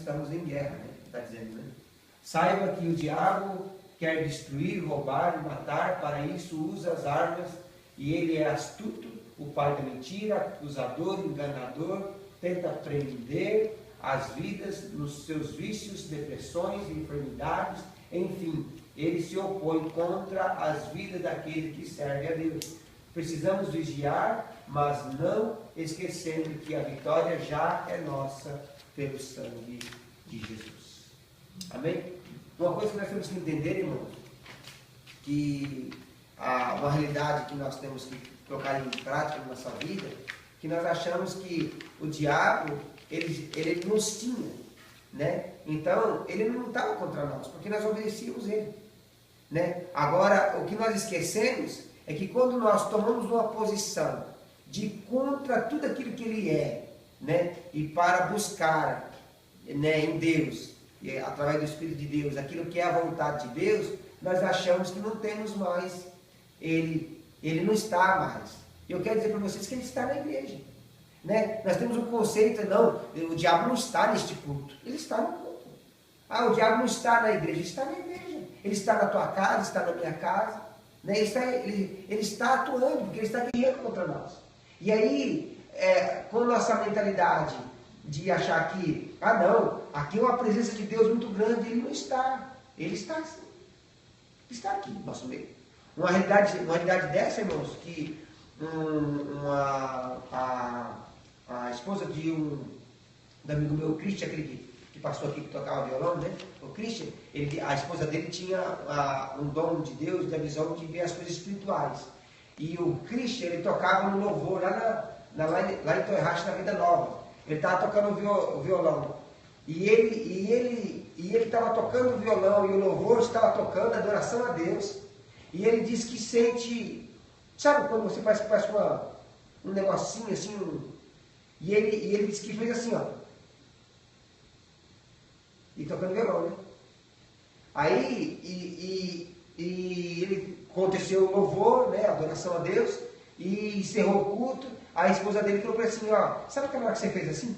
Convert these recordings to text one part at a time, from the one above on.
estamos em guerra, né? Está dizendo, né? Saiba que o diabo quer destruir, roubar e matar, para isso usa as armas, e ele é astuto, o pai da mentira, acusador, enganador, tenta prender as vidas nos seus vícios, depressões, enfermidades, enfim, ele se opõe contra as vidas daquele que serve a Deus. Precisamos vigiar, mas não esquecendo que a vitória já é nossa pelo sangue de Jesus. Amém? Uma coisa que nós temos que entender, irmãos, que uma realidade que nós temos que colocar em prática na nossa vida, que nós achamos que o diabo, ele nos tinha, né? Então, ele não estava contra nós, porque nós obedecíamos ele, né? Agora, o que nós esquecemos é que quando nós tomamos uma posição de contra tudo aquilo que ele é, né? E para buscar, né, em Deus, através do Espírito de Deus, aquilo que é a vontade de Deus, nós achamos que não temos mais ele não está mais. Eu quero dizer para vocês que ele está na igreja, né? Nós temos um conceito, não, o diabo não está neste culto, ele está no culto. O diabo não está na igreja, ele está na igreja, ele está na tua casa, está na minha casa, né? Ele está atuando, porque ele está guerreando contra nós. E aí, com nossa mentalidade de achar que, não, aqui é uma presença de Deus muito grande, ele não está, ele está assim, está aqui no nosso meio. Uma realidade dessa, irmãos, que a esposa de um amigo meu, o Christian, aquele que passou aqui, que tocava violão, né? O Christian, a esposa dele tinha um dom de Deus, da visão de ver as coisas espirituais. E o Christian, ele tocava no louvor, lá em Torracha, na Vida Nova. Ele estava tocando o violão. E ele estava tocando o violão, e o louvor estava tocando, a adoração a Deus. E ele disse que sente, sabe quando você faz um negocinho assim, e ele disse que fez assim, ó, e tocando violão, né? Aí, ele aconteceu o louvor, né, a adoração a Deus, e encerrou o culto. A esposa dele falou para ele assim, ó, sabe aquela hora que você fez assim?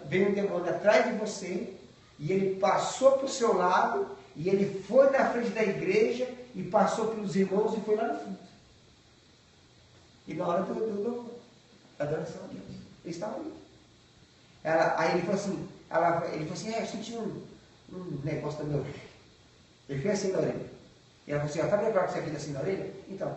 Veio um demônio atrás de você, e ele passou para o seu lado, e ele foi na frente da igreja, e passou pelos irmãos, e foi lá no fundo. E na hora da adoração a Deus, ele estava ali. Aí ele falou assim, eu senti um negócio na minha orelha. Ele fez assim na orelha. E ela falou assim, tá lembrado que você fez assim na orelha? Então,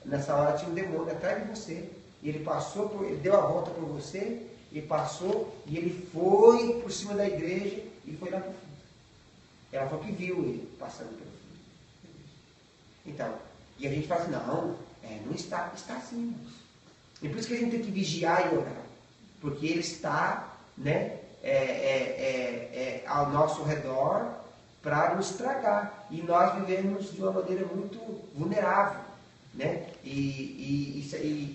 nessa hora tinha um demônio atrás de você, e ele passou, ele deu a volta por você, e passou, e ele foi por cima da igreja, e foi lá para o fundo. Ela falou que viu ele passando pelo fundo. Então, e a gente fala assim, não está assim, irmãos. E por isso que a gente tem que vigiar e orar. Porque ele está, né, ao nosso redor para nos tragar. E nós vivemos de uma maneira muito vulnerável, né? E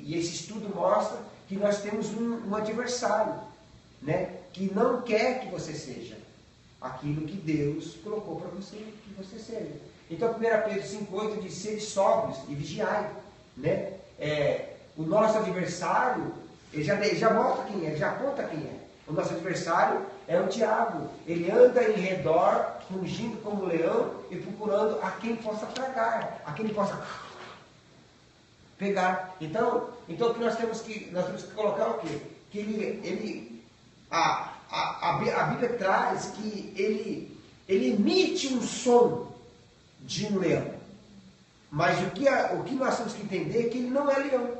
esse estudo mostra que nós temos um adversário, né, que não quer que você seja aquilo que Deus colocou para você que você seja. Então, 1 Pedro 5,8 diz, sede sóbrios e vigiai, né? O nosso adversário, ele já mostra quem é, ele já aponta quem é. O nosso adversário é o diabo. Ele anda em redor, rugindo como um leão e procurando a quem possa tragar, a quem ele possa pegar. Então o que nós temos que colocar o quê? Que a Bíblia traz que ele emite um som de um leão. Mas o que nós temos que entender é que ele não é leão,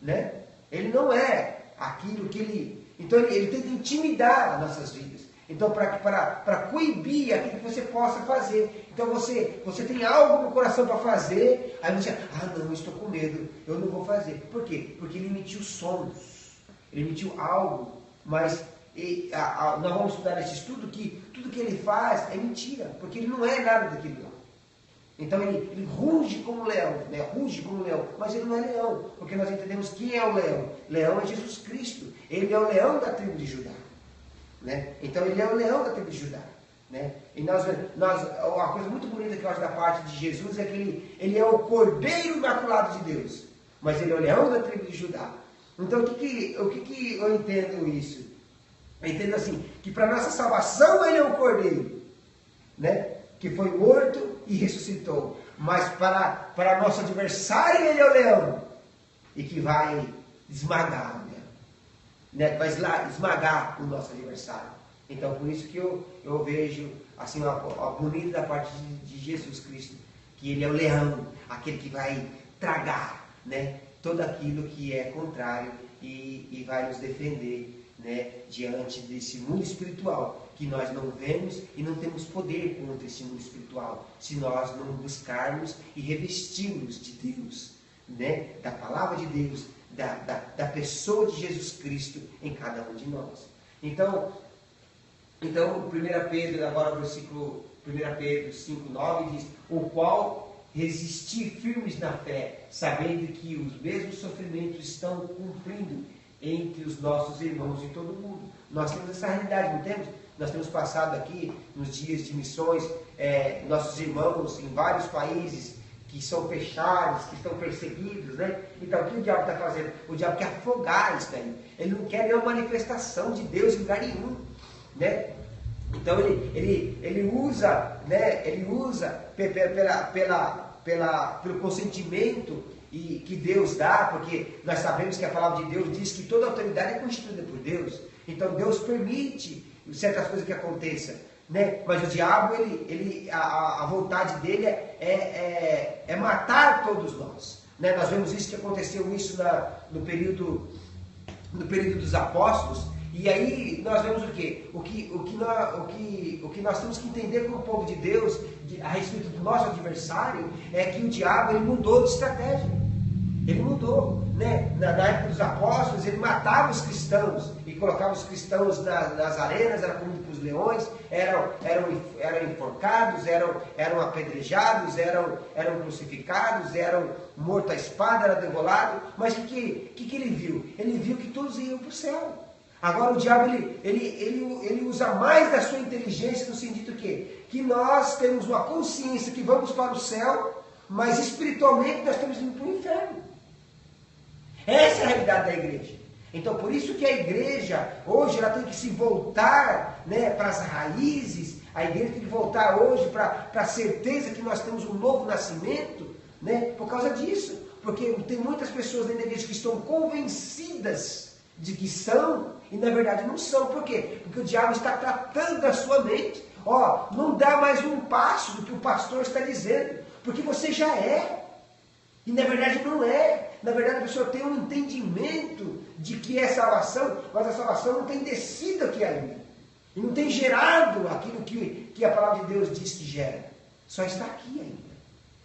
né? Ele não é aquilo que ele... Então ele tenta intimidar as nossas vidas. Então para coibir aquilo que você possa fazer. Então você tem algo no coração para fazer, aí você, não, eu estou com medo, eu não vou fazer. Por quê? Porque ele emitiu sons, ele emitiu algo, mas nós vamos estudar nesse estudo que tudo que ele faz é mentira, porque ele não é nada daquilo lá. Então ele ruge como leão, né? Ruge como leão, mas ele não é leão, porque nós entendemos quem é o leão. Leão é Jesus Cristo, ele é o leão da tribo de Judá, né? Então ele é o leão da tribo de Judá, né? E uma coisa muito bonita que eu acho da parte de Jesus é que ele é o cordeiro imaculado de Deus, mas ele é o leão da tribo de Judá. Então, o que eu entendo isso? Eu entendo assim, que para nossa salvação ele é um cordeiro, né? Que foi morto e ressuscitou. Mas para nosso adversário ele é o leão. E que vai esmagar o leão, né? Vai esmagar o nosso adversário. Então, por isso que eu vejo assim, uma bonita da parte de Jesus Cristo, que ele é o leão, aquele que vai tragar, né? Tudo aquilo que é contrário e vai nos defender, né? Diante desse mundo espiritual, que nós não vemos e não temos poder contra esse mundo espiritual, se nós não buscarmos e revestirmos de Deus, né? Da palavra de Deus, da pessoa de Jesus Cristo em cada um de nós. Então 1 Pedro, agora o versículo 1 Pedro 5,9 diz: o qual resistir firmes na fé, sabendo que os mesmos sofrimentos estão cumprindo entre os nossos irmãos de todo o mundo. Nós temos essa realidade, não temos? Nós temos passado aqui, nos dias de missões, nossos irmãos em vários países que são fechados, que estão perseguidos, né? Então, o que o diabo está fazendo? O diabo quer afogar isso daí. Ele não quer nenhuma manifestação de Deus em lugar nenhum, né? Então, ele usa, né? Ele usa pelo consentimento que Deus dá, porque nós sabemos que a palavra de Deus diz que toda autoridade é constituída por Deus. Então, Deus permite certas coisas que aconteçam, né? Mas o diabo, a vontade dele é matar todos nós, né? Nós vemos isso, que aconteceu isso no período dos apóstolos. E aí nós vemos o quê? O que nós temos que entender como povo de Deus a respeito do nosso adversário é que o diabo, ele mudou de estratégia. Ele mudou, né? Na época dos apóstolos, ele matava os cristãos e colocava os cristãos nas arenas, era comido para os leões, eram enforcados, eram apedrejados, eram crucificados, eram mortos à espada, era degolado. Mas o que ele viu? Ele viu que todos iam para o céu. Agora o diabo, ele usa mais da sua inteligência no sentido que nós temos uma consciência que vamos para o céu, mas espiritualmente nós estamos indo para o inferno. Essa é a realidade da igreja. Então, por isso que a igreja, hoje, ela tem que se voltar, né, para as raízes. A igreja tem que voltar hoje para a certeza que nós temos um novo nascimento, né, por causa disso. Porque tem muitas pessoas dentro da igreja que estão convencidas de que são, e na verdade não são. Por quê? Porque o diabo está tratando da sua mente. Não dá mais um passo do que o pastor está dizendo, porque você já é. E na verdade não é. Na verdade a pessoa tem um entendimento de que é salvação, mas a salvação não tem descido aqui ainda. E não tem gerado aquilo que a palavra de Deus diz que gera. Só está aqui ainda.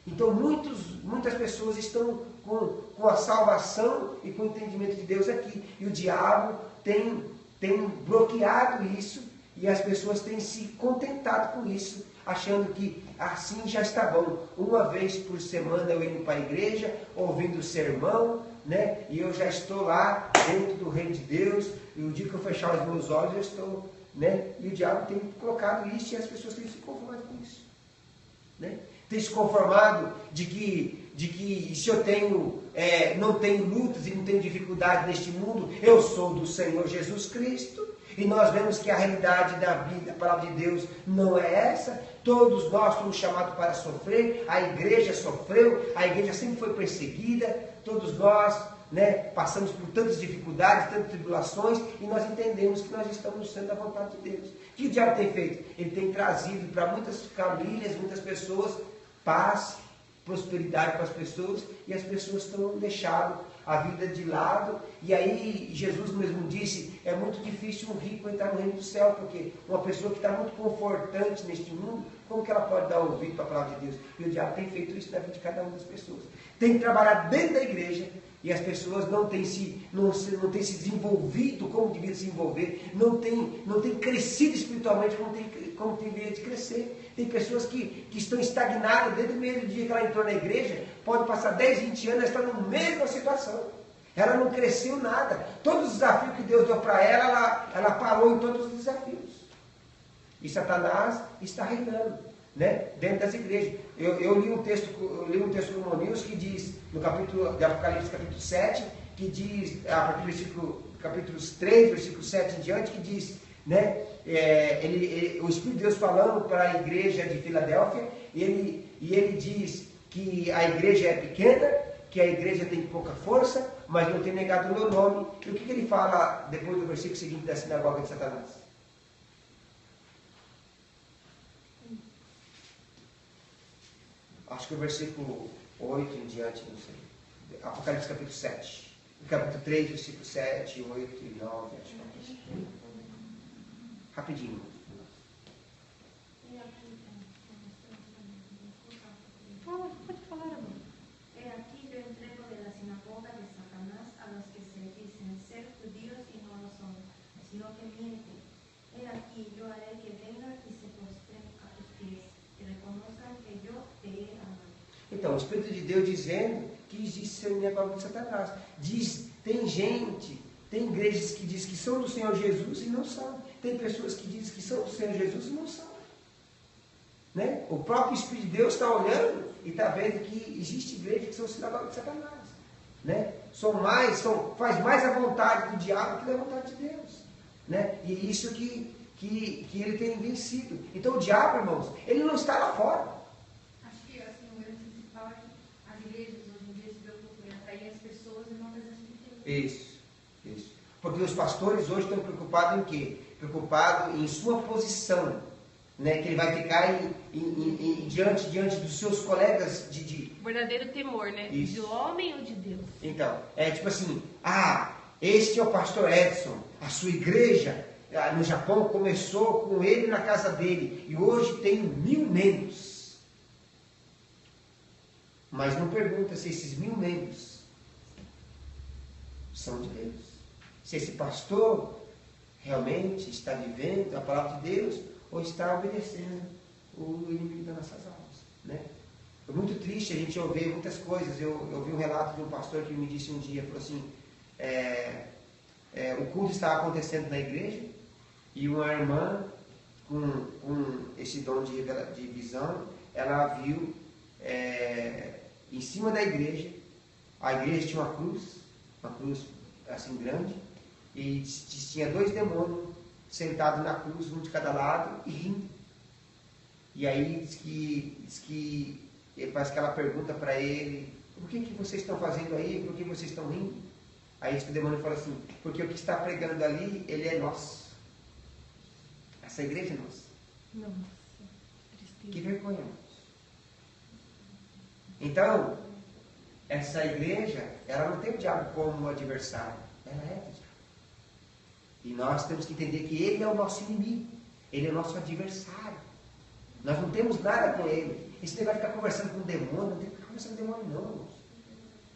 Então muitas pessoas estão com a salvação e com o entendimento de Deus aqui. E o diabo tem bloqueado isso, e as pessoas têm se contentado com isso, achando que assim já está bom. Uma vez por semana eu indo para a igreja, ouvindo o sermão, né? E eu já estou lá dentro do reino de Deus, e o dia que eu fechar os meus olhos eu estou, né? E o diabo tem colocado isso, e as pessoas têm se conformado com isso, né? Tem se conformado de que se eu não tenho lutas e não tenho dificuldade neste mundo, eu sou do Senhor Jesus Cristo. E nós vemos que a realidade da Bíblia, a palavra de Deus, não é essa. Todos nós fomos chamados para sofrer, a igreja sofreu, a igreja sempre foi perseguida, todos nós, né, passamos por tantas dificuldades, tantas tribulações, e nós entendemos que nós estamos no centro da vontade de Deus. O que o diabo tem feito? Ele tem trazido para muitas famílias, muitas pessoas, paz, prosperidade para as pessoas, e as pessoas estão deixando a vida de lado. E aí Jesus mesmo disse, é muito difícil um rico entrar no reino do céu, porque uma pessoa que está muito confortante neste mundo, como que ela pode dar ouvido para a palavra de Deus? E o diabo tem feito isso na vida de cada uma das pessoas. Tem que trabalhar dentro da igreja, e as pessoas não têm se desenvolvido como devia se desenvolver, não têm crescido espiritualmente como deveria de crescer. Tem pessoas que estão estagnadas desde o mesmo dia que ela entrou na igreja, pode passar 10, 20 anos, ela está na mesma situação. Ela não cresceu nada. Todos os desafios que Deus deu para ela parou em todos os desafios. E Satanás está reinando, né, dentro das igrejas. Eu li um texto com o Monius que diz, no capítulo de Apocalipse, capítulo 7, que diz, a partir do capítulo 3, versículo 7 em diante, que diz, né, o Espírito de Deus falando para a igreja de Filadélfia, e ele diz que a igreja é pequena, que a igreja tem pouca força, mas não tem negado o meu nome. E o que ele fala depois do versículo seguinte da sinagoga de Satanás? Acho que o versículo 8 em diante, não sei. Apocalipse capítulo 7. Capítulo 3, versículo 7, 8 e 9, acho que é assim. Rapidinho. Pode falar, amor. He aquí yo entrego de la sinagoga de Satanás a los que se dicen ser judíos y no lo son, sino que mienten. He aquí yo haré que vengan y se postren a tus pies, y reconozcan que yo te he amado. Então, o Espírito de Deus dizendo que existe ser sinagoga de Satanás. Tem gente, tem igrejas que dizem que são do Senhor Jesus e não são. Tem pessoas que dizem que são do Senhor Jesus e não são. Né? O próprio Espírito de Deus está olhando e está vendo que existe igrejas que são sinagoga de Satanás. Né? Faz mais a vontade do diabo que da vontade de Deus. Né? E é isso que ele tem vencido. Então o diabo, irmãos, ele não está lá fora. Acho que assim, o grande principal é que as igrejas hoje em dia se preocupam em atrair as pessoas e não das Isso. Porque os pastores hoje estão preocupados em quê? Preocupados em sua posição. Né? Que ele vai ficar diante dos seus colegas de... Verdadeiro temor, né? Isso. De homem ou de Deus? Então, é tipo assim, este é o pastor Edson, a sua igreja no Japão começou com ele na casa dele e hoje tem 1000 membros. Mas não pergunta se esses 1000 membros são de Deus. Se esse pastor realmente está vivendo a palavra de Deus ou está obedecendo o inimigo das nossas almas, né? É muito triste a gente ouvir muitas coisas. Eu ouvi um relato de um pastor que me disse um dia, falou assim, o culto estava acontecendo na igreja e uma irmã com esse dom de visão, ela viu em cima da igreja, a igreja tinha uma cruz assim grande, e tinha 2 demônios sentados na cruz, um de cada lado, e rindo. E aí diz que parece que ela pergunta para ele, por que vocês estão fazendo aí? Por que vocês estão rindo? Aí diz que o demônio fala assim, porque o que está pregando ali, ele é nosso. Essa igreja é nossa. Nossa, tristeza. Que vergonha. Então, essa igreja, ela não tem o diabo como adversário. Ela é do diabo. E nós temos que entender que ele é o nosso inimigo. Ele é o nosso adversário. Nós não temos nada com ele. Esse negócio de ficar conversando com o demônio, não tem que conversar com o demônio não.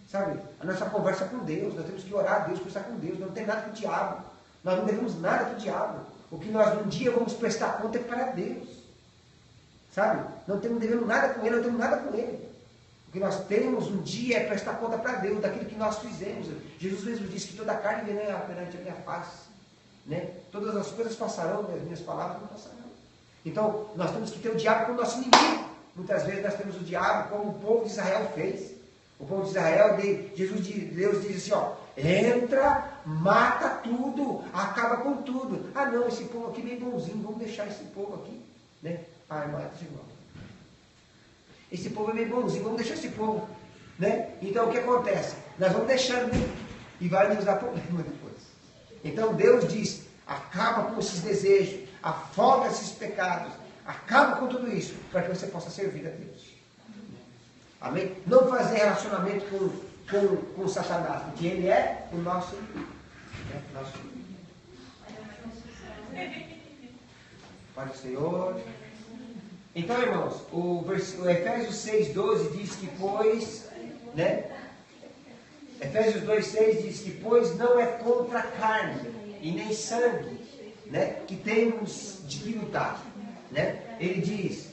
Sabe? A nossa conversa é com Deus. Nós temos que orar a Deus, conversar com Deus. Não tem nada com o diabo. Nós não devemos nada para o diabo. O que nós um dia vamos prestar conta é para Deus. Sabe? Não devemos nada com ele, não temos nada com ele. O que nós temos um dia é prestar conta para Deus daquilo que nós fizemos. Jesus mesmo disse que toda a carne virá perante a minha face. Né? Todas as coisas passarão, as minhas palavras não passarão. Então, nós temos que ter o diabo como nosso inimigo. Muitas vezes nós temos o diabo como o povo de Israel fez. O povo de Israel, Deus diz assim, entra, mata tudo, acaba com tudo. Não, esse povo aqui é bem bonzinho, vamos deixar esse povo aqui. Né? Mata de novo. Esse povo é bem bonzinho, vamos deixar esse povo. Né? Então, o que acontece? Nós vamos deixando, né? E vai nos dar problema depois. Então, Deus diz, acaba com esses desejos, afoga esses pecados, acaba com tudo isso, para que você possa servir a Deus. Amém? Não fazer relacionamento com Satanás, porque ele é o nosso inimigo. Pai do Senhor. Então, irmãos, o Efésios 6,12 diz que né? Efésios 2,6 diz que não é contra a carne e nem sangue, né? Que temos de lutar, né? Ele diz,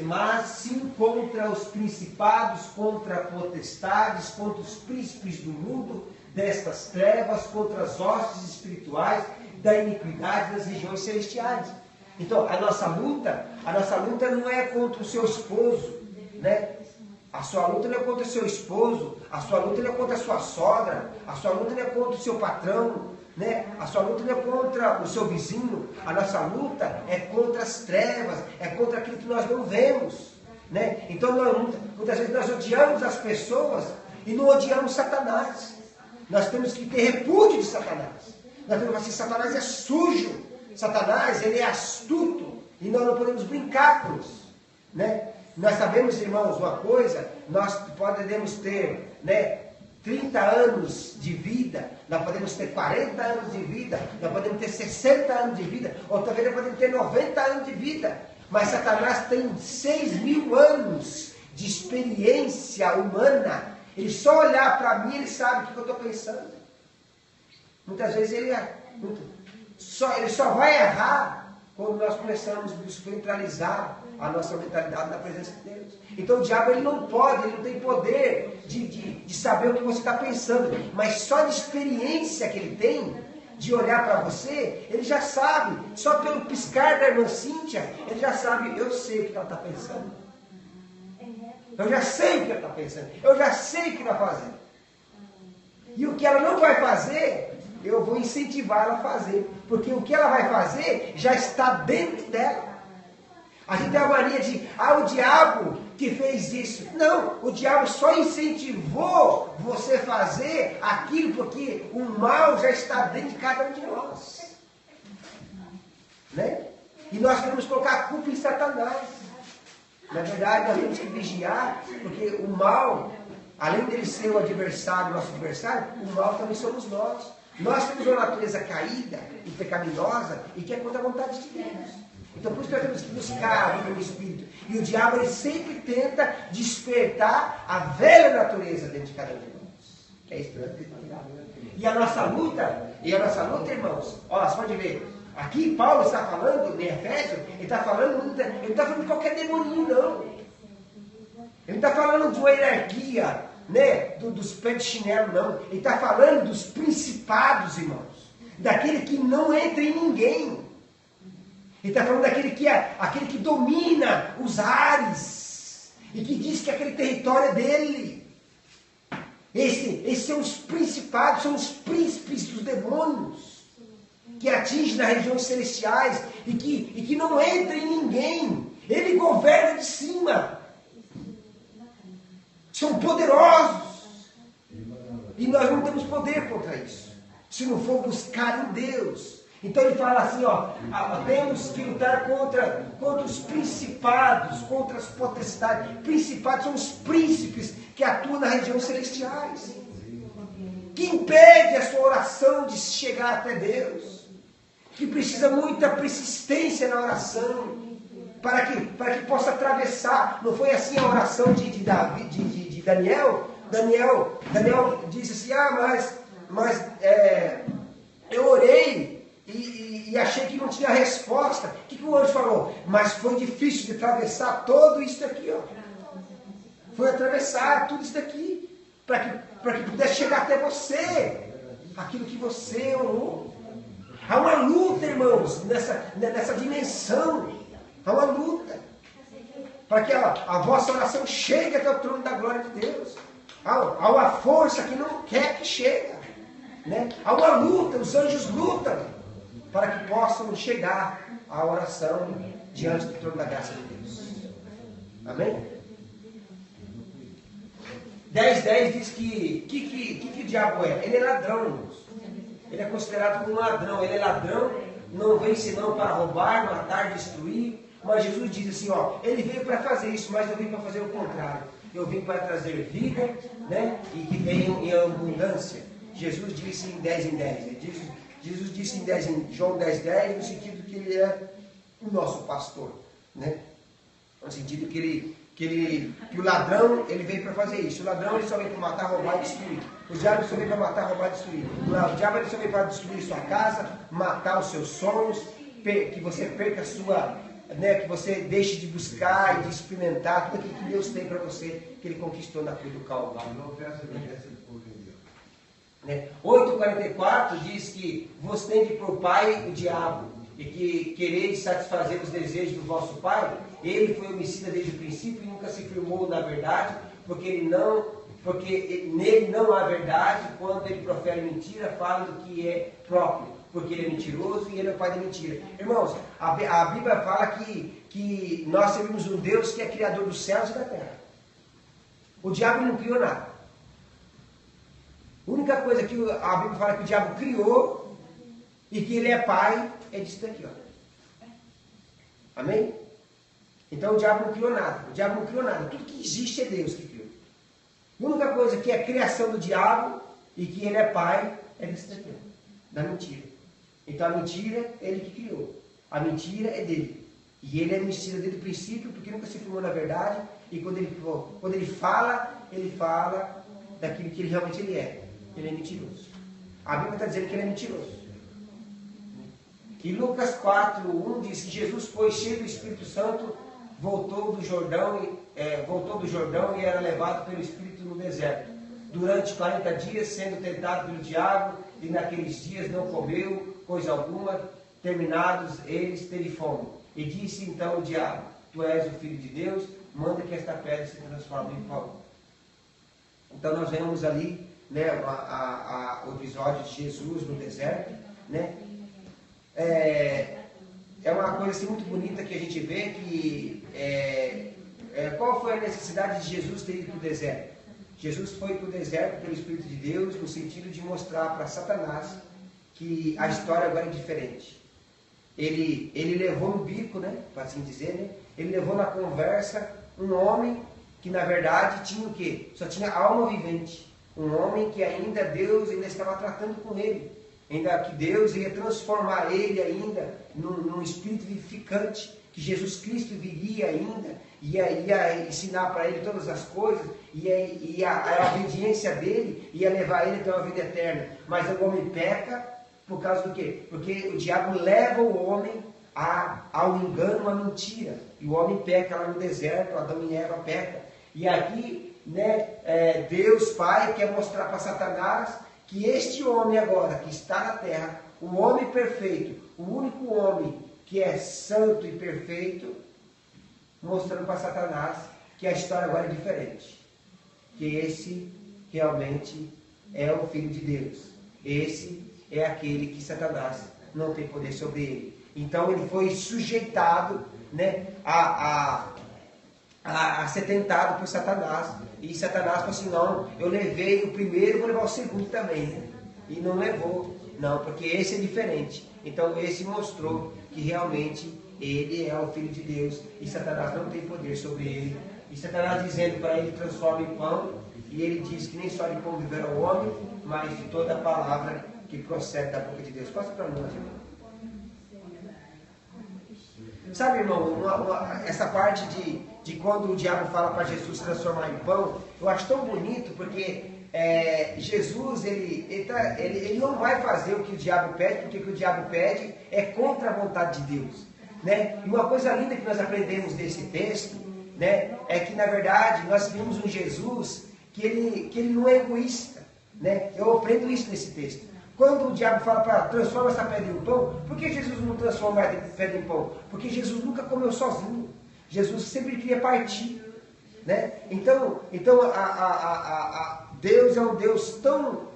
mas sim contra os principados, contra potestades, contra os príncipes do mundo, destas trevas, contra as hostes espirituais da iniquidade das regiões celestiais. Então, a nossa luta não é contra o seu esposo, né? A sua luta não é contra o seu esposo, a sua luta não é contra a sua sogra, a sua luta não é contra o seu patrão, né? A sua luta não é contra o seu vizinho, a nossa luta é contra as trevas, é contra aquilo que nós não vemos, né? Então muitas vezes nós odiamos as pessoas e não odiamos Satanás. Nós temos que ter repúdio de Satanás. Nós temos que falar assim, Satanás é sujo, Satanás ele é astuto e nós não podemos brincar com isso, né? Nós sabemos, irmãos, uma coisa, nós podemos ter, né, 30 anos de vida, nós podemos ter 40 anos de vida, nós podemos ter 60 anos de vida, ou talvez nós podemos ter 90 anos de vida, mas Satanás tem 6.000 anos de experiência humana. Ele só olhar para mim, ele sabe o que eu estou pensando. Muitas vezes ele só vai errar quando nós começamos a centralizar a nossa mentalidade na presença de Deus. Então o diabo ele não tem poder de saber o que você está pensando, mas só de experiência que ele tem, de olhar para você, ele já sabe, só pelo piscar da irmã Cíntia, ele já sabe, eu sei o que ela está pensando. Eu já sei o que ela está pensando, eu já sei o que vai fazer. E o que ela não vai fazer, eu vou incentivar ela a fazer, porque o que ela vai fazer já está dentro dela. A gente tem a mania de, o diabo que fez isso. Não, o diabo só incentivou você fazer aquilo porque o mal já está dentro de cada um de nós. Né? E nós queremos colocar a culpa em Satanás. Na verdade, nós temos que vigiar, porque o mal, além dele ser o adversário, nosso adversário, o mal também somos nós. Nós temos uma natureza caída e pecaminosa e que é contra a vontade de Deus. Então por isso que nós temos que buscar a vida do Espírito. E o diabo ele sempre tenta despertar a velha natureza dentro de cada um de nós. Que é isso que nós temos que tirar. E a nossa luta, irmãos, ó, você pode ver, aqui Paulo está falando, em Efésios, ele não está falando de qualquer demoninho, não. Ele não está falando de uma hierarquia, né, dos pés de chinelo, não. Ele está falando dos principados, irmãos. Daquele que não entra em ninguém. Ele está falando daquele que domina os ares. E que diz que aquele território é dele. Esses são os principados, são os príncipes dos demônios. Que atingem nas regiões celestiais. E que não entra em ninguém. Ele governa de cima. São poderosos. E nós não temos poder contra isso. Se não for buscar em Deus. Então ele fala assim, ó, temos que lutar contra os principados, contra as potestades. Principados são os príncipes que atuam nas regiões celestiais. Que impede a sua oração de chegar até Deus. Que precisa muita persistência na oração. Para que possa atravessar. Não foi assim a oração de Daniel? Daniel disse assim, mas eu orei e achei que não tinha resposta. O que o anjo falou? Mas foi difícil de atravessar todo isso daqui, ó. Foi atravessar tudo isso daqui, para que pudesse chegar até você, aquilo que você orou. Há uma luta, irmãos, nessa dimensão. Há uma luta. Para que a vossa oração chegue até o trono da glória de Deus. Há uma força que não quer que chegue. Né? Há uma luta, os anjos lutam para que possam chegar à oração diante do trono da graça de Deus. Amém? 10:10 diz que o diabo é? Ele é ladrão, irmãos. Ele é considerado como um ladrão. Ele é ladrão, não vem senão para roubar, matar, destruir. Mas Jesus diz assim, ó, ele veio para fazer isso, mas eu vim para fazer o contrário. Eu vim para trazer vida, né? E que venham em abundância. Jesus disse em 10:10. Jesus disse em João 10:10, no sentido que ele é o nosso pastor, né? No sentido que o ladrão, ele veio para fazer isso. O ladrão, ele só veio para matar, roubar e destruir. O diabo só veio para matar, roubar e destruir. O diabo, ele só veio para destruir sua casa, matar os seus sonhos, que você perca a sua, né, que você deixe de buscar e de experimentar tudo aquilo que Deus tem para você, que Ele conquistou na cruz do Calvário. Né? 8:44 diz que vos tende por pai o diabo, e que quereis satisfazer os desejos do vosso pai. Ele foi homicida desde o princípio e nunca se firmou na verdade, porque nele não há verdade. Quando ele profere mentira, fala do que é próprio, porque ele é mentiroso e ele é o pai da mentira. Irmãos, a Bíblia fala que nós servimos um Deus que é criador dos céus e da terra. O diabo não criou nada. A única coisa que a Bíblia fala que o diabo criou e que ele é pai é disso daqui, ó. Amém? Então o diabo não criou nada. O diabo não criou nada. Tudo que existe é Deus que criou. A única coisa que é criação do diabo e que ele é pai é disso daqui, ó, da mentira. Então a mentira é ele que criou. A mentira é dele. E ele é mentira desde o princípio, porque nunca se firmou na verdade. E quando ele fala daquilo que ele realmente é. Ele é mentiroso. A Bíblia está dizendo que ele é mentiroso. E Lucas 4:1 diz que Jesus foi cheio do Espírito Santo, voltou do Jordão e era levado pelo Espírito no deserto. Durante 40 dias, sendo tentado pelo diabo, e naqueles dias não comeu coisa alguma. Terminados eles, teve fome. E disse então o diabo: Tu és o Filho de Deus, manda que esta pedra se transforme em pão. Então nós vemos ali, né, o episódio de Jesus no deserto, né? É uma coisa assim, muito bonita que a gente vê que qual foi a necessidade de Jesus ter ido para o deserto? Jesus foi para o deserto pelo Espírito de Deus no sentido de mostrar para Satanás que a história agora é diferente. Ele levou no bico, né, para assim dizer, né? Ele levou na conversa um homem que na verdade tinha o quê? Só tinha alma vivente. Um homem que ainda Deus ainda estava tratando com ele. Ainda que Deus ia transformar ele ainda num espírito vivificante, que Jesus Cristo viria ainda, ia ensinar para ele todas as coisas, e a obediência dele ia levar ele até uma vida eterna. Mas o homem peca por causa do quê? Porque o diabo leva o homem ao engano, à mentira. E o homem peca lá no deserto, Adão e Eva pecam. E aqui, né, Deus Pai quer mostrar para Satanás que este homem agora, que está na terra, o homem perfeito, o único homem que é santo e perfeito, mostrando para Satanás que a história agora é diferente. Que esse realmente é o Filho de Deus. Esse é aquele que Satanás não tem poder sobre ele. Então ele foi sujeitado, né, a ser tentado por Satanás. E Satanás falou assim: não, eu levei o primeiro, vou levar o segundo também, né? E não levou, não, porque esse é diferente. Então esse mostrou que realmente ele é o Filho de Deus e Satanás não tem poder sobre ele. E Satanás dizendo para ele: transforma em pão. E ele diz que nem só de pão viverá o homem, mas de toda a palavra que procede da boca de Deus. Passa para nós, irmão. Sabe, irmão, essa parte de quando o diabo fala para Jesus transformar em pão, eu acho tão bonito, porque Jesus, ele não vai fazer o que o diabo pede, porque o que o diabo pede é contra a vontade de Deus, né? E uma coisa linda que nós aprendemos desse texto, né, é que na verdade nós vimos um Jesus que ele não é egoísta, né? Eu aprendo isso nesse texto. Quando o diabo fala para transforma essa pedra em pão, por que Jesus não transforma a pedra em pão? Porque Jesus nunca comeu sozinho. Jesus sempre queria partir, né? Então Deus é um Deus tão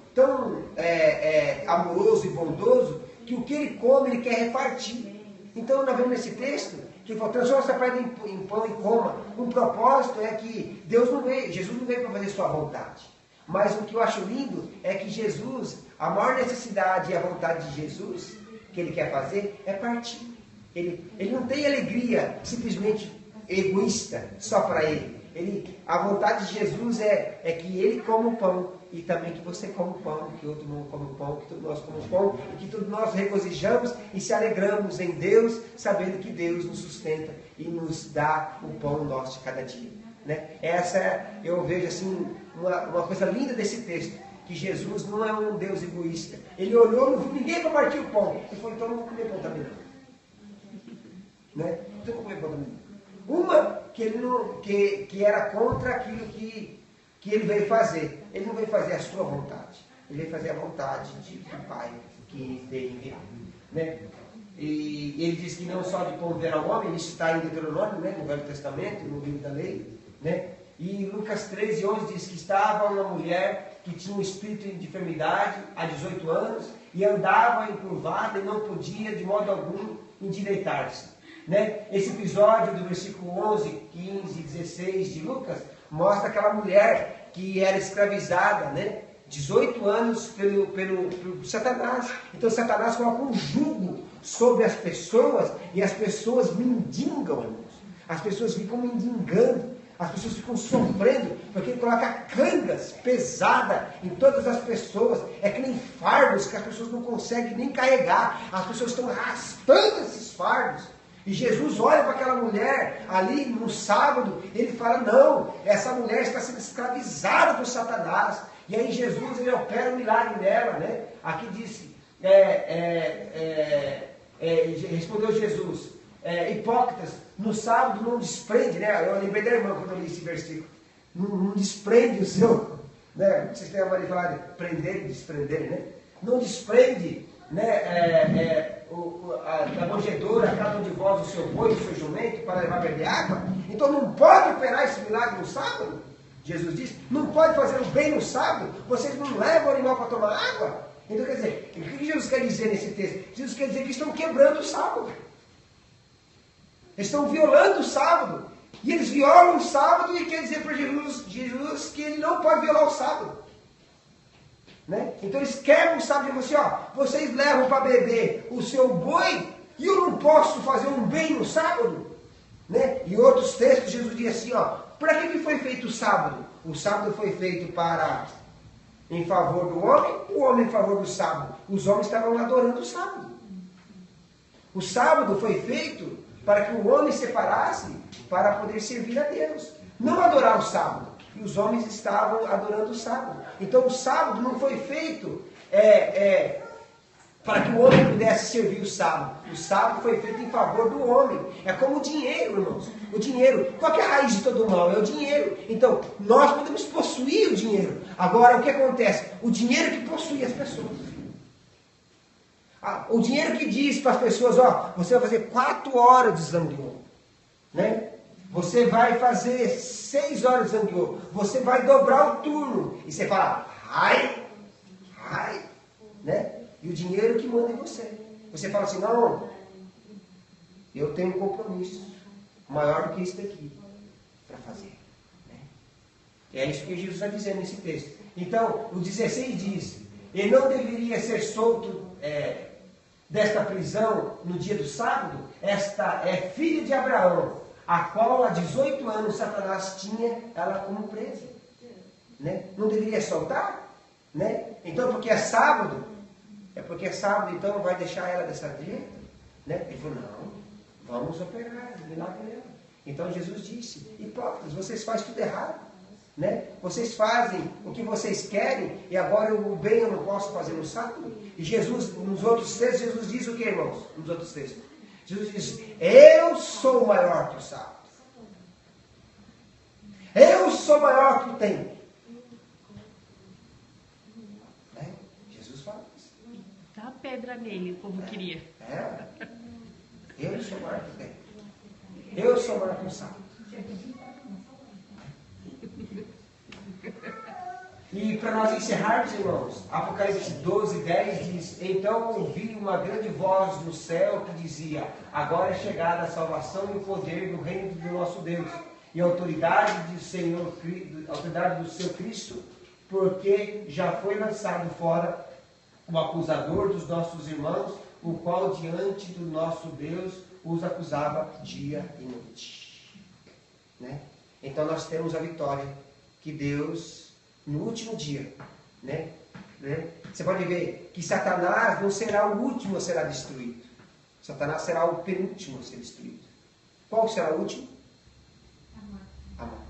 amoroso e bondoso que o que ele come, ele quer repartir. Então nós vemos nesse texto que ele falou: transforma essa pedra em pão e coma. O propósito é que Jesus não veio para fazer sua vontade. Mas o que eu acho lindo é que Jesus, a maior necessidade e a vontade de Jesus, que ele quer fazer, é partir. Ele não tem alegria simplesmente egoísta, só para ele. A vontade de Jesus é que ele coma o pão, e também que você coma o pão, que outro mundo come o pão, que todos nós comemos o pão, e que todos nós regozijamos e se alegramos em Deus, sabendo que Deus nos sustenta e nos dá o pão nosso de cada dia, né? Eu vejo assim, uma coisa linda desse texto, que Jesus não é um Deus egoísta. Ele olhou, não viu ninguém para partir o pão. Ele falou: então não vou comer pão também não. Né? Então não vou comer pão também não. Uma que era contra aquilo que ele veio fazer. Ele não veio fazer a sua vontade. Ele veio fazer a vontade do Pai que veio enviar, né? E ele diz que não só de pão viverá o homem, isso está em Deuteronômio, né, no Velho Testamento, no livro da lei, né? E Lucas 13:11 diz que estava uma mulher que tinha um espírito de enfermidade há 18 anos e andava encurvada e não podia de modo algum endireitar-se. Né? Esse episódio do versículo 11, 15 e 16 de Lucas mostra aquela mulher que era escravizada, né? 18 anos pelo Satanás. Então Satanás coloca um jugo sobre as pessoas e as pessoas mendigam, irmãos. As pessoas ficam mendigando, as pessoas ficam sofrendo, porque ele coloca cangas pesadas em todas as pessoas. É que nem fardos que as pessoas não conseguem nem carregar. As pessoas estão arrastando esses fardos. E Jesus olha para aquela mulher ali no sábado, ele fala, não, essa mulher está sendo escravizada por Satanás. E aí Jesus, ele opera um milagre nela, né? Aqui disse, respondeu Jesus, hipócritas, no sábado não desprende, né? Eu lembrei da irmã quando eu li esse versículo, não desprende o seu, né? Vocês têm a maneira de falar de prender e desprender, né? Não desprende, né? Da manjedoura, cada um de vós o seu boi, o seu jumento, para levar a beber água. Então não pode operar esse milagre no sábado? Jesus disse, não pode fazer o bem no sábado, vocês não levam o animal para tomar água? Então quer dizer, o que Jesus quer dizer nesse texto? Jesus quer dizer que estão quebrando o sábado. Eles estão violando o sábado. E eles violam o sábado e quer dizer para Jesus que ele não pode violar o sábado. Né? Então eles quebram o sábado e dizem assim, ó, vocês levam para beber o seu boi e eu não posso fazer um bem no sábado? Né? E outros textos Jesus diz assim, ó, para que foi feito o sábado? O sábado foi feito em favor do homem, o homem em favor do sábado. Os homens estavam adorando o sábado. O sábado foi feito para que o homem separasse para poder servir a Deus. Não adorar o sábado. E os homens estavam adorando o sábado. Então o sábado não foi feito para que o homem pudesse servir o sábado. O sábado foi feito em favor do homem. É como o dinheiro, irmãos. O dinheiro, qual que é a raiz de todo o mal? É o dinheiro. Então, nós podemos possuir o dinheiro. Agora, o que acontece? O dinheiro que possui as pessoas. O dinheiro que diz para as pessoas, ó, você vai fazer 4 horas de zangueô. Né? Você vai fazer 6 horas de zangueô. Você vai dobrar o turno. E você fala, ai, né? E o dinheiro que manda em você. Você fala assim, não, eu tenho um compromisso maior do que isso daqui para fazer. Né? É isso que Jesus está dizendo nesse texto. Então, o 16 diz, ele não deveria ser solto desta prisão no dia do sábado. Esta é filha de Abraão, a qual há 18 anos Satanás tinha ela como presa. Né? Não deveria soltar? Né? Então, porque é sábado, então vai deixar ela dessa dieta? Né? Ele falou, não, vamos operar o milagre nela. Então Jesus disse, hipócritas, vocês fazem tudo errado. Né? Vocês fazem o que vocês querem e agora o bem eu não posso fazer no sábado? E Jesus, nos outros textos, Jesus diz o que, irmãos? Nos outros textos. Jesus diz, eu sou maior que o sábado. Eu sou maior que o tempo. Né? Jesus fala isso. Dá a pedra nele, o povo queria. Eu sou maior que o tempo. Eu sou maior que o sábado. E para nós encerrarmos, irmãos, Apocalipse 12:10 diz, então ouvi uma grande voz no céu que dizia, agora é chegada a salvação e o poder do reino do nosso Deus, e a autoridade do seu Cristo, porque já foi lançado fora o acusador dos nossos irmãos, o qual diante do nosso Deus os acusava dia e noite. Né? Então nós temos a vitória que Deus, no último dia, né? Você pode ver que Satanás não será o último a ser destruído. Satanás será o penúltimo a ser destruído. Qual será o último? A morte.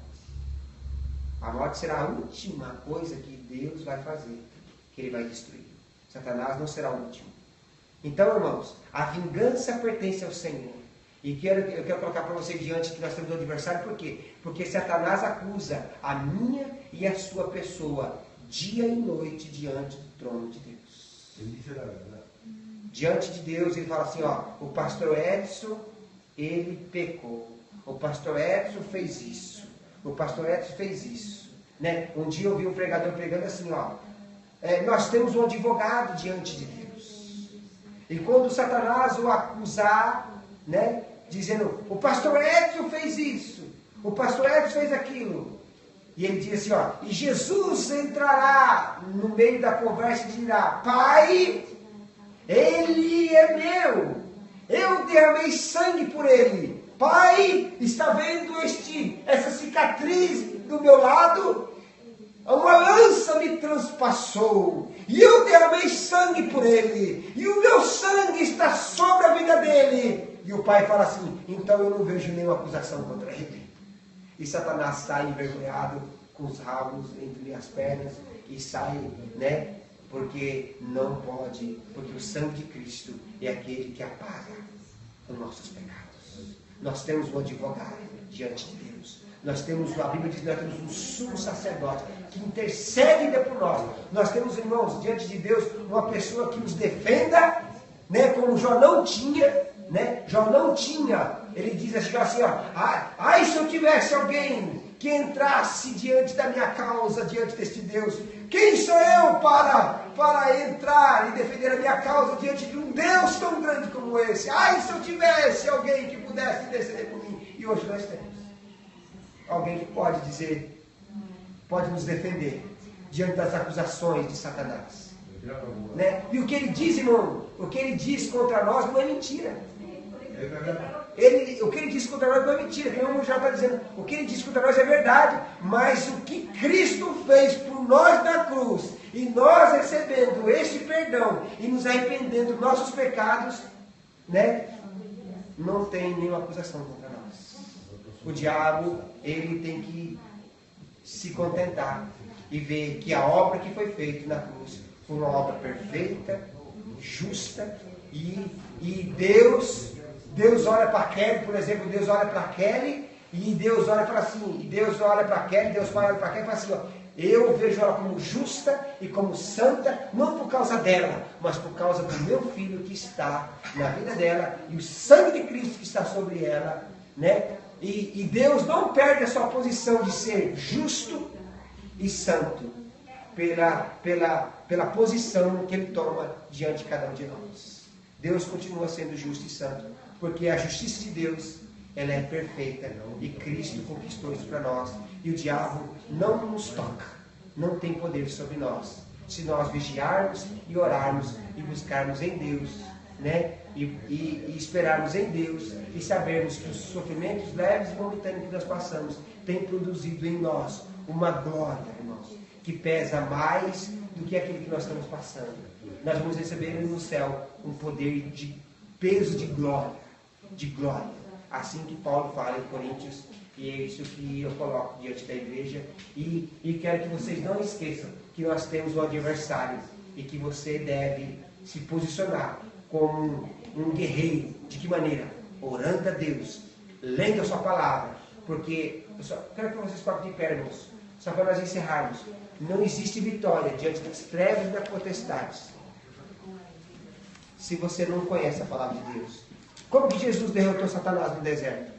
A morte será a última coisa que Deus vai fazer, que Ele vai destruir. Satanás não será o último. Então, irmãos, a vingança pertence ao Senhor. E eu quero colocar para vocês diante que nós temos um adversário, por quê? Porque Satanás acusa a minha e a sua pessoa dia e noite diante do trono de Deus. Diante de Deus ele fala assim, ó, o pastor Edson, ele pecou. O pastor Edson fez isso. o pastor Edson fez isso. Né? Um dia eu vi um pregador pregando assim, ó. Nós temos um advogado diante de Deus. E quando Satanás o acusar, né? Dizendo, o pastor Edson fez isso, o pastor Edson fez aquilo. E ele diz assim, ó, e Jesus entrará no meio da conversa e dirá, Pai, ele é meu, eu derramei sangue por ele. Pai, está vendo essa cicatriz do meu lado? Uma lança me transpassou, e eu derramei sangue por ele, e o meu sangue está sobre a vida dele. E o pai fala assim, então eu não vejo nenhuma acusação contra ele. E Satanás sai envergonhado, com os rabos entre as pernas, e sai, né? Porque não pode, porque o sangue de Cristo é aquele que apaga os nossos pecados. Nós temos um advogado diante de Deus. Nós temos, a Bíblia diz que nós temos um sumo sacerdote que intercede por nós. Nós temos, irmãos, diante de Deus, uma pessoa que nos defenda, né? Como Jó não tinha, né? Jó não tinha. Ele diz assim, ó, ai se eu tivesse alguém que entrasse diante da minha causa, diante deste Deus. Quem sou eu para entrar e defender a minha causa diante de um Deus tão grande como esse? Ai, se eu tivesse alguém que pudesse interceder por mim. E hoje nós temos alguém que pode dizer, pode nos defender diante das acusações de Satanás. Né? E o que ele diz, irmão, o que ele diz contra nós não é mentira. O que ele diz contra nós não é mentira, como já está dizendo, o que ele diz contra nós é verdade, mas o que Cristo fez por nós na cruz, e nós recebendo este perdão, e nos arrependendo dos nossos pecados, né, não tem nenhuma acusação contra nós. O diabo, ele tem que se contentar, e ver que a obra que foi feita na cruz, foi uma obra perfeita, justa, e Deus olha para Kelly, por exemplo, Deus olha para Kelly, e Deus olha para assim, e Deus olha para Kelly, Deus olha para Kelly e fala assim, ó, eu vejo ela como justa e como santa, não por causa dela, mas por causa do meu filho que está na vida dela, e o sangue de Cristo que está sobre ela, né? E Deus não perde a sua posição de ser justo e santo, pela posição que ele toma diante de cada um de nós. Deus continua sendo justo e santo, porque a justiça de Deus, ela é perfeita, e Cristo conquistou isso para nós, e o diabo não nos toca, não tem poder sobre nós, se nós vigiarmos e orarmos, e buscarmos em Deus, né? E esperarmos em Deus, e sabermos que os sofrimentos leves e momentâneos que nós passamos, têm produzido em nós uma glória, irmãos, que pesa mais do que aquilo que nós estamos passando. Nós vamos receber no céu um poder de peso de glória, assim que Paulo fala em Coríntios, e é isso que eu coloco diante da igreja, e quero que vocês não esqueçam que nós temos um adversário, e que você deve se posicionar como um guerreiro. De que maneira? Orando a Deus, lendo a sua palavra, porque eu só quero que vocês fiquem de pé, irmãos, só para nós encerrarmos. Não existe vitória diante das trevas e das potestades se você não conhece a palavra de Deus. Como que Jesus derrotou Satanás no deserto?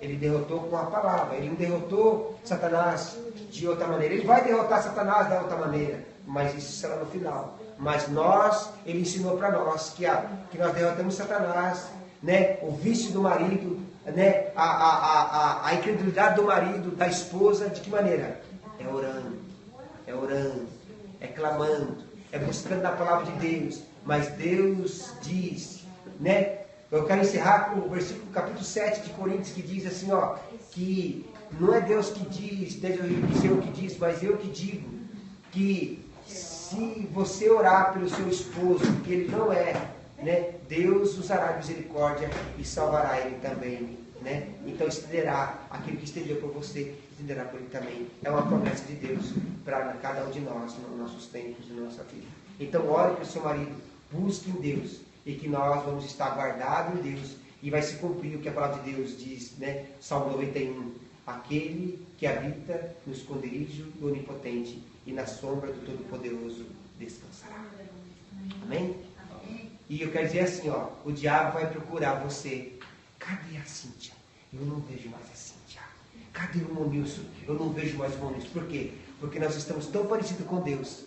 Ele derrotou com a palavra. Ele não derrotou Satanás de outra maneira. Ele vai derrotar Satanás da outra maneira, mas isso será no final. Mas ele ensinou para nós que nós derrotamos Satanás, né? O vício do marido, né? A incredulidade do marido, da esposa, de que maneira? É orando, é clamando, é buscando a palavra de Deus. Mas Deus diz, né? Eu quero encerrar com o versículo capítulo 7 de Coríntios, que diz assim, ó, que não é Deus que diz, Senhor que diz, mas eu que digo, que se você orar pelo seu esposo, que ele não é, né? Deus usará misericórdia e salvará ele também, né? Então estenderá aquilo que estendeu por você, estenderá por ele também. É uma promessa de Deus para cada um de nós, nos nossos tempos e na nossa vida. Então ore para o seu marido, busque em Deus, e que nós vamos estar guardados em Deus, e vai se cumprir o que a palavra de Deus diz, né? Salmo 91, aquele que habita no esconderijo do Onipotente, e na sombra do Todo-Poderoso descansará. Amém? E eu quero dizer assim, ó, o diabo vai procurar você. Cadê a Cíntia? Eu não vejo mais a Cíntia. cadê o irmão Nilson? Eu não vejo mais o irmão Nilson. Por quê? Porque nós estamos tão parecidos com Deus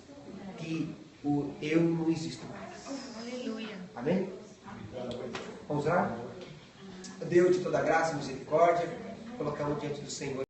que o eu não existe mais. Aleluia. Amém? Vamos orar? Deus de toda graça e misericórdia, colocamos diante do Senhor.